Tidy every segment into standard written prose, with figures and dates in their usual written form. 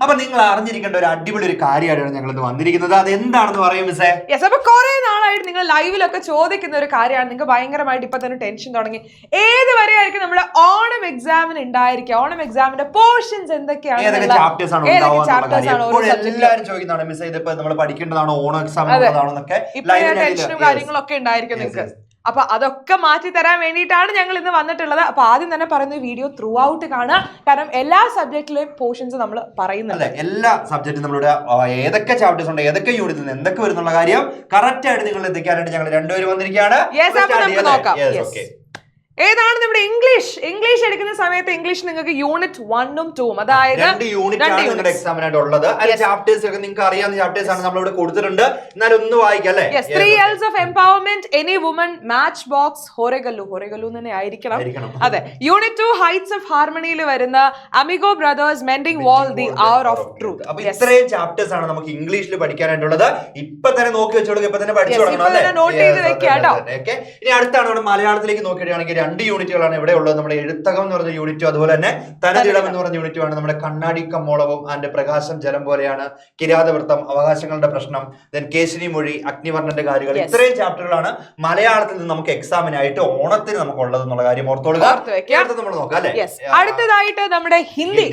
അപ്പൊ നിങ്ങൾ അറിഞ്ഞിരിക്കേണ്ട ഒരു അടിപൊളി ഒരു കാര്യമായിട്ടാണ് ഞങ്ങൾ ഇന്ന് വന്നിരിക്കുന്നത്. അത് എന്താണെന്ന് പറയും മിസ്സേ? യെസ്, അപ്പൊ കുറെ നാളായിട്ട് നിങ്ങൾ ലൈവിലൊക്കെ ചോദിക്കുന്ന ഒരു കാര്യമാണ്. നിങ്ങൾക്ക് ഭയങ്കരമായിട്ട് ഇപ്പൊ തന്നെ ടെൻഷൻ തുടങ്ങി. ഏത് വരെയായിരിക്കും നമ്മുടെ ഓണം എക്സാമിന് ഉണ്ടായിരിക്കുക? ഓണം എക്സാമിന്റെ പോർഷൻസ് എന്തൊക്കെയാണ്? എല്ലാവരും ചോദിക്കുന്നതാണ് മിസ്സേ, ഇതിപ്പോ നമ്മൾ പഠിക്കേണ്ടതാണോ, ഓണം എക്സാം എന്നൊക്കെ ടെൻഷനും കാര്യങ്ങളൊക്കെ ഉണ്ടായിരിക്കും നിങ്ങൾക്ക്. അപ്പൊ അതൊക്കെ മാറ്റി തരാൻ വേണ്ടിയിട്ടാണ് ഞങ്ങൾ ഇന്ന് വന്നിട്ടുള്ളത്. അപ്പൊ ആദ്യം തന്നെ പറയുന്ന വീഡിയോ ത്രൂ ഔട്ട് കാണുക. കാരണം എല്ലാ സബ്ജക്റ്റിലെയും പോർഷൻസ് നമ്മൾ പറയുന്നുണ്ട്. എല്ലാ സബ്ജക്റ്റും നമ്മളുടെ ഏതൊക്കെ ചാപ്റ്റേഴ്സ് ഉണ്ട്, ഏതൊക്കെ യൂണിറ്റിൽ നിന്ന് എന്തൊക്കെ വരുന്നുള്ള കാര്യം കറക്റ്റ് ആയിട്ട് നിങ്ങൾ എത്തിക്കാനായിട്ട് ഞങ്ങൾ രണ്ടുപേരും വന്നിരിക്കുകയാണ്. ഏതാണ് നമ്മുടെ ഇംഗ്ലീഷ് എടുക്കുന്ന സമയത്ത് ഇംഗ്ലീഷ് നിങ്ങൾക്ക് യൂണിറ്റ് 1ഉം 2ഉം, അതായത് നിങ്ങളുടെ എക്സാമിനായിട്ട് ഉള്ളത്. ചാപ്റ്റേഴ്സ് ഒക്കെ നിങ്ങൾക്ക് അറിയാവുന്ന ചാപ്റ്റേഴ്സ് ആണ് നമ്മളിവിടെ കൊടുത്തിട്ടുണ്ട്. എന്നാലും ഒന്ന് വായിക്കാം അല്ലേ? 3 L's of empowerment, any woman, match box, ഹോരഗല്ലു തന്നെ ആയിരിക്കണം. അതെ. യൂണിറ്റ് 2 ഹൈറ്റ്സ് ഓഫ് ഹാർമണിയിൽ വരുന്ന amigo brothers, mending wall, the hour of truth. അപ്പൊ ഇത്രയും ചാപ്റ്റേഴ്സ് ആണ് നമുക്ക് ഇംഗ്ലീഷിൽ പഠിക്കാനായിട്ടുള്ളത്. ഇപ്പൊ തന്നെ നോക്കി വെച്ചോളൂ, ഇപ്പൊ തന്നെ പഠിച്ചു തുടങ്ങണം. ഇനി അടുത്താണ് നമ്മുടെ മലയാളത്തിലേക്ക് നോക്കിയിട്ടാണെങ്കിൽ 2 യൂണിറ്റുകളാണ് ഇവിടെ ഉള്ളത്. നമ്മുടെ എഴുത്തകം എന്ന് പറഞ്ഞ യൂണിറ്റും അതുപോലെ തന്നെ തനതിടം എന്ന് പറഞ്ഞ യൂണിറ്റുമാണ്. നമ്മുടെ കണ്ണാടി കമ്മോളവും അതിന്റെ പ്രകാശം ജലം പോലെയാണ്, കിരാതവൃത്തം, അവകാശങ്ങളുടെ പ്രശ്നം, കേശിനി മൊഴി, അഗ്നിവർണ്ണന്റെ കാര്യങ്ങൾ. ഇത്രയും ചാപ്റ്ററുകളാണ് മലയാളത്തിൽ നിന്ന് നമുക്ക് എക്സാമിനായിട്ട് ഓണത്തിന് നമുക്ക് ഉള്ളത് എന്നുള്ള കാര്യം ഓർത്തോളുക. നമ്മൾ നോക്കാം അല്ലെ? അടുത്തതായിട്ട് നമ്മുടെ ഹിന്ദി.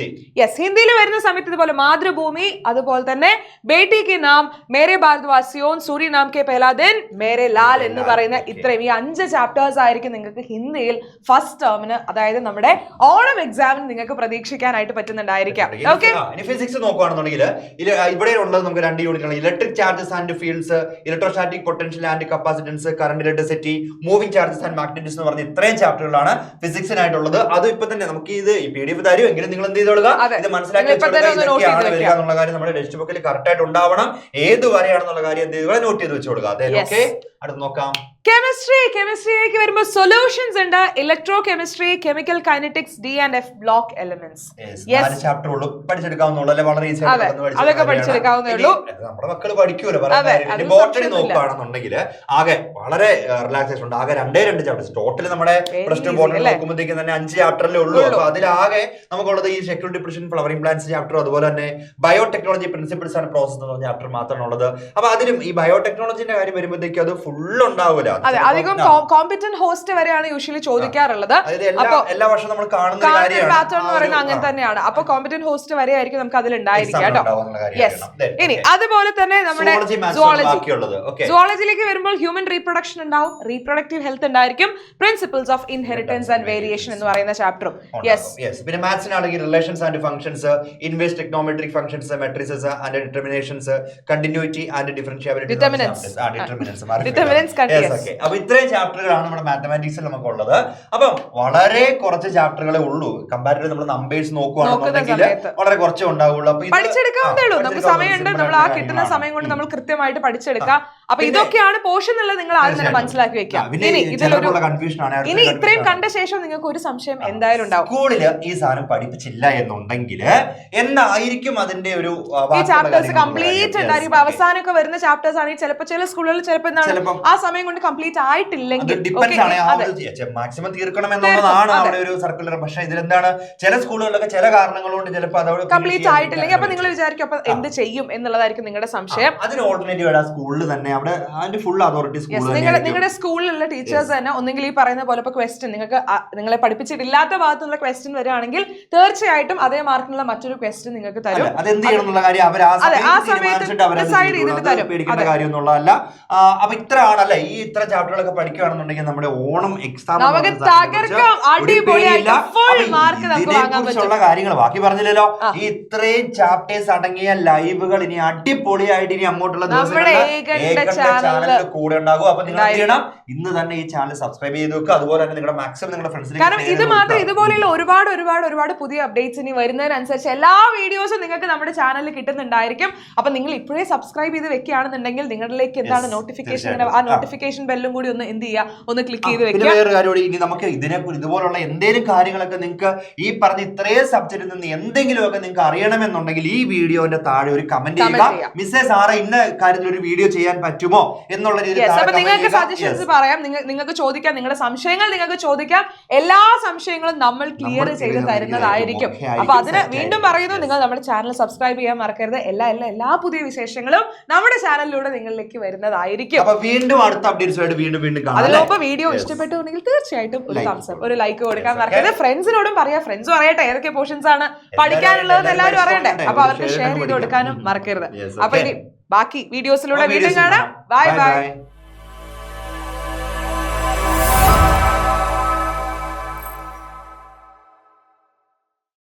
ഹിന്ദിയിൽ വരുന്ന സമയത്ത് ഇതുപോലെ മാതൃഭൂമി, അതുപോലെ തന്നെ ബേട്ടി കി നാം, മേരെ ഭാരതവാസിയോൻ, സൂര്യ നാം കെ പെഹ്ലാ ദിൻ, മേരെ ലാൽ എന്ന് പറയുന്ന ഇത്രയും ഈ 5 ചാപ്റ്റേഴ്സ് ആയിരിക്കും നിങ്ങൾക്ക് ഹിന്ദിയിൽ ഫസ്റ്റ് ടേമിന്, അതായത് നമ്മുടെ ഓണം എക്സാമിന് നിങ്ങൾക്ക് പ്രതീക്ഷിക്കാനായിട്ട് പറ്റുന്നുണ്ടായിരിക്കാം. ഫിസിക്സ് നോക്കുകയാണെന്നുണ്ടെങ്കിൽ ഇവിടെ ഉള്ളത് നമുക്ക് 2 യൂണിറ്റുകൾ: electric charges and fields, electrostatic potential and capacitance, current electricity, moving charges and magnetism എന്ന് പറഞ്ഞ ഇത്രയും ചാപ്റ്ററുകളാണ് ഫിസിക്സിനായിട്ടുള്ളത്. അത് ഇപ്പൊ തന്നെ നമുക്ക് ഇത് PDF തരും, എങ്കിലും നിങ്ങൾ എന്ത് ചെയ്തോളുക, ഇത് മനസ്സിലാക്കി വരിക എന്നുള്ള കാര്യം നമ്മുടെ ടെക്സ്റ്റ് ബുക്കിൽ കറക്റ്റ് ആയിട്ട് ഉണ്ടാവണം. ഏത് വരെയാണെന്നുള്ള കാര്യം എന്ത് ചെയ്തോളൂ, നോട്ട് ചെയ്ത് വെച്ചോളുക. അതെ, ഓക്കെ. അടുത്ത് നോക്കാം. കെമിസ്ട്രിയിലേക്ക് വരുമ്പോൾ സൊല്യൂഷൻസ് ഉണ്ട്. Electro chemistry, chemical kinetics, D and F block elements. Chapter ഉള്ളൂ, പഠിച്ചെടുക്കാവുന്നുള്ളൂ. വളരെ ഈസി അതൊക്കെ പഠിച്ചെടുക്കാവുന്നേ ഉള്ളൂ. നമ്മുടെ മക്കൾ പഠിക്കൂല. ബോട്ടണി നോക്കുകയാണെന്നുണ്ടെങ്കിൽ ആകെ വളരെ റിലാക്സേഷൻ ഉണ്ട്. ആകെ 2 ചാപ്റ്റേഴ്സ് ടോട്ടൽ നമ്മുടെ പ്ലസ് 2 ബോട്ടണി നോക്കുമ്പോഴത്തേക്കും തന്നെ 5 ചാപ്റ്ററിലേ ഉള്ളൂ. അപ്പൊ അതിലാകെ നമുക്കുള്ളത് ഈ secure depression, flowering plants chapter, അതുപോലെ തന്നെ ബയോടെക്നോളജി പ്രിൻസിപ്പിൾസ് ആൻഡ് പ്രോസസ് എന്ന് പറഞ്ഞ ചാപ്റ്റർ മാത്രമാണ് ഉള്ളത്. അപ്പൊ അതിലും ഈ ബയോടെക്നോളജിന്റെ കാര്യം വരുമ്പോഴത്തേക്കും അത് ഫുള്ള് ഉണ്ടാവില്ല. അധികം കോമ്പറ്റന്റ് ഹോസ്റ്റ് വരെയാണ് യൂഷ്വലി ചോദിക്കാറുള്ളത്. എല്ലാ വർഷവും നമ്മൾ കാണുന്ന പാറ്റേൺ എന്ന് പറയുന്നത് അങ്ങനെ തന്നെയാണ്. അപ്പൊ കോമ്പറ്റന്റ് ഹോസ്റ്റ് വരെ ആയിരിക്കും നമുക്ക് അതിൽ ഉണ്ടായിരിക്കുക കേട്ടോ. ഇനി അതുപോലെ തന്നെ നമ്മുടെ സുവോളജിയിലേക്ക് വരുമ്പോൾ ഹ്യൂമൻ റീപ്രൊഡക്ഷൻ ഉണ്ടാവും, റീപ്രൊഡക്റ്റീവ് ഹെൽത്ത് ഉണ്ടായിരിക്കും, principles of inheritance and variation എന്ന് പറയുന്ന ചാപ്റ്ററും. പിന്നെ മാത്സിനാണെങ്കിൽ relations and functions, inverse trigonometric functions, matrices and determinations, continuity and differentiability, അപ്പൊ ഇത്രയും ചാപ്റ്ററുകളാണ് നമ്മുടെ മാത്തമാറ്റിക്സിൽ നമുക്ക് ഉള്ളത്. അപ്പൊ വളരെ കുറച്ച് ചാപ്റ്ററുകളെ ഉള്ളൂ. കമ്പാരിറ്റീവ് നമ്മൾ നമ്പേഴ്സ് നോക്കുകയാണെന്നുണ്ടെങ്കിൽ വളരെ കുറച്ചേ ഉണ്ടാവുള്ളൂ. അപ്പൊ പഠിച്ചെടുക്കാവുന്നേ ഉള്ളൂ. നമുക്ക് സമയമുണ്ട്. നമ്മൾ ആ കിട്ടുന്ന സമയം കൊണ്ട് നമ്മൾ കൃത്യമായിട്ട് പഠിച്ചെടുക്കാം. അപ്പൊ ഇതൊക്കെയാണ് പോർഷൻ എന്നുള്ളത് നിങ്ങൾ ആദ്യം തന്നെ മനസ്സിലാക്കി വെക്കാം. ഇനി ഇത്രയും കണ്ട ശേഷം നിങ്ങൾക്ക് ഒരു സംശയം എന്തായാലും ഉണ്ടാവും. സ്കൂളിൽ ഈ സാധനം പഠിപ്പിച്ചില്ല എന്നുണ്ടെങ്കിൽ എന്തായിരിക്കും അതിന്റെ ഒരു ഈ ചാപ്റ്റേഴ്സ് കംപ്ലീറ്റ് ഉണ്ടായിരിക്കും. അവസാനമൊക്കെ വരുന്ന ചാപ്റ്റേഴ്സ് ആണെങ്കിൽ ചിലപ്പോൾ ചില സ്കൂളുകളിൽ ചിലപ്പോൾ എന്താണ് ആ സമയം കൊണ്ട് കംപ്ലീറ്റ് ആയിട്ടില്ലെങ്കിൽ മാക്സിമം തീർക്കണം എന്നുള്ളതാണ് അവിടെ ഒരു സർക്കുലർ. പക്ഷെ ഇതിലെന്താണ്, ചില സ്കൂളുകളിലൊക്കെ ചില കാരണങ്ങൾ കൊണ്ട് ചിലപ്പോൾ അതോട് കംപ്ലീറ്റ് ആയിട്ടില്ലെങ്കിൽ അപ്പൊ നിങ്ങൾ വിചാരിക്കും അപ്പൊ എന്ത് ചെയ്യും എന്നുള്ളതായിരിക്കും നിങ്ങളുടെ സംശയം. അതിന് ഓൾട്ടർനേറ്റീവ് സ്കൂളിൽ തന്നെ അവിടെ അതിന്റെ ഫുൾ അതോറിറ്റി നിങ്ങളുടെ സ്കൂളിലുള്ള ടീച്ചേഴ്സ് തന്നെ ഒന്നെങ്കിൽ ഈ പറയുന്ന പോലെ ഇപ്പൊ ക്വസ്റ്റ്യൻ നിങ്ങൾക്ക് നിങ്ങളെ പഠിപ്പിച്ചിട്ടില്ലാത്ത ഭാഗത്തുള്ള ക്വസ്റ്റ്യൻ വരികയാണെങ്കിൽ തീർച്ചയായിട്ടും അതേ മാർക്കിനുള്ള മറ്റൊരു ക്വസ്റ്റ്യൻ നിങ്ങൾക്ക് തരും. അതെന്ത് ചെയ്യണമെന്നുള്ള കാര്യം അവർ ആ സമയത്ത് ഡിസൈഡ് ചെയ്തിട്ട് തരും. പേടിക്കേണ്ട കാര്യം എന്നുള്ളതല്ല. അപ്പൊ ഇത്ര ആണല്ലേ, ഈ ഇത്ര ചാപ്റ്ററുകളൊക്കെ പഠിക്കുകയാണെന്നുണ്ടെങ്കിൽ നമ്മുടെ ഓണം എക്സാം കാര്യങ്ങൾ ബാക്കി പറഞ്ഞില്ലല്ലോ. ഈ ഇത്രയും ചാപ്റ്റേഴ്സ് അടങ്ങിയ ലൈവുകൾ ഇനി അടിപൊളിയായിട്ട് ഇനി അങ്ങോട്ടുള്ള ചാനലിൽ കൂടെ ഉണ്ടാകും. അപ്പൊ നിങ്ങൾ എന്ത് ചെയ്യണം, ഇന്ന് തന്നെ ഈ ചാനൽ സബ്സ്ക്രൈബ് ചെയ്ത് വെക്കുക. അതുപോലെ തന്നെ നിങ്ങളുടെ മാക്സിമം നിങ്ങളുടെ ഫ്രണ്ട്സിന്. കാരണം ഇത് മാത്രം ഇതുപോലെയുള്ള ഒരുപാട് പുതിയ അപ്ഡേറ്റ്സ് ഇനി വരുന്നതിനനുസരിച്ച് എല്ലാ വീഡിയോസും നിങ്ങൾക്ക് നമ്മുടെ ചാനലിൽ കിട്ടുന്നുണ്ടായിരിക്കും. അപ്പൊ നിങ്ങൾ ഇപ്പോഴേ സബ്സ്ക്രൈബ് ചെയ്ത് വെക്കുകയാണെന്നുണ്ടെങ്കിൽ നിങ്ങളിലേക്ക് എന്താണ് നോട്ടിഫിക്കേഷൻ, ആ നോട്ടിഫിക്കേഷൻ ബെല്ലും കൂടി ഒന്ന് എന്ത് ചെയ്യുക, ഒന്ന് ക്ലിക്ക് ചെയ്ത് വെക്കുക. എപ്പിസോഡ് ഇനി നമുക്ക് ഇതുപോലുള്ള എന്തെങ്കിലും കാര്യങ്ങളൊക്കെ നിങ്ങൾക്ക് ഈ പറഞ്ഞ ഇത്രയും സബ്ജക്റ്റിൽ നിന്ന് എന്തെങ്കിലുമൊക്കെ നിങ്ങൾക്ക് അറിയണമെന്നുണ്ടെങ്കിൽ ഈ വീഡിയോന്റെ താഴെ ഒരു കമന്റ് ചെയ്യുക. മിസ്സേ സാറേ ഇന്ന കാര്യത്തിൽ ഒരു വീഡിയോ ചെയ്യാൻ പറ്റുമോ എന്നുള്ള രീതിയിൽ നിങ്ങൾക്ക് സജഷൻസ് പറയാം, നിങ്ങൾക്ക് ചോദിക്കാം, നിങ്ങളുടെ സംശയങ്ങൾ നിങ്ങൾക്ക് ചോദിക്കാം. എല്ലാ സംശയങ്ങളും നമ്മൾ ക്ലിയർ ചെയ്ത് തരുന്നതായിരിക്കും. അപ്പൊ അതിന് വീണ്ടും പറയുന്നു, നിങ്ങൾ നമ്മുടെ ചാനൽ സബ്സ്ക്രൈബ് ചെയ്യാൻ മറക്കരുത്. എല്ലാ പുതിയ വിശേഷങ്ങളും നമ്മുടെ ചാനലിലൂടെ നിങ്ങളിലേക്ക് വരുന്നതായിരിക്കും. അപ്പൊ വീണ്ടും അടുത്ത അപ്ഡേറ്റ്സ് വീണ്ടും കാണാം. അതിലൊപ്പം വീഡിയോ ഇഷ്ടപ്പെട്ടുണ്ടെങ്കിൽ തീർച്ചയായിട്ടും ഒരു തംസ് അപ്പ്, ഒരു ലൈക്ക് കൊടുക്കാൻ മറക്കരുത്. ഫ്രണ്ട്സിനോടും പറയാം, ഫ്രണ്ട്സും അറിയട്ടെ ഏതൊക്കെ പോർഷൻസ് ആണ് പഠിക്കാനുള്ളത് എല്ലാവരും അറിയട്ടെ. അപ്പൊ അവർക്ക് ഷെയർ ചെയ്ത് കൊടുക്കാനും മറക്കരുത്. അപ്പൊ ഇനി ബാക്കി വീഡിയോസിലൂടെ വീണ്ടും കാണാം. Bye bye.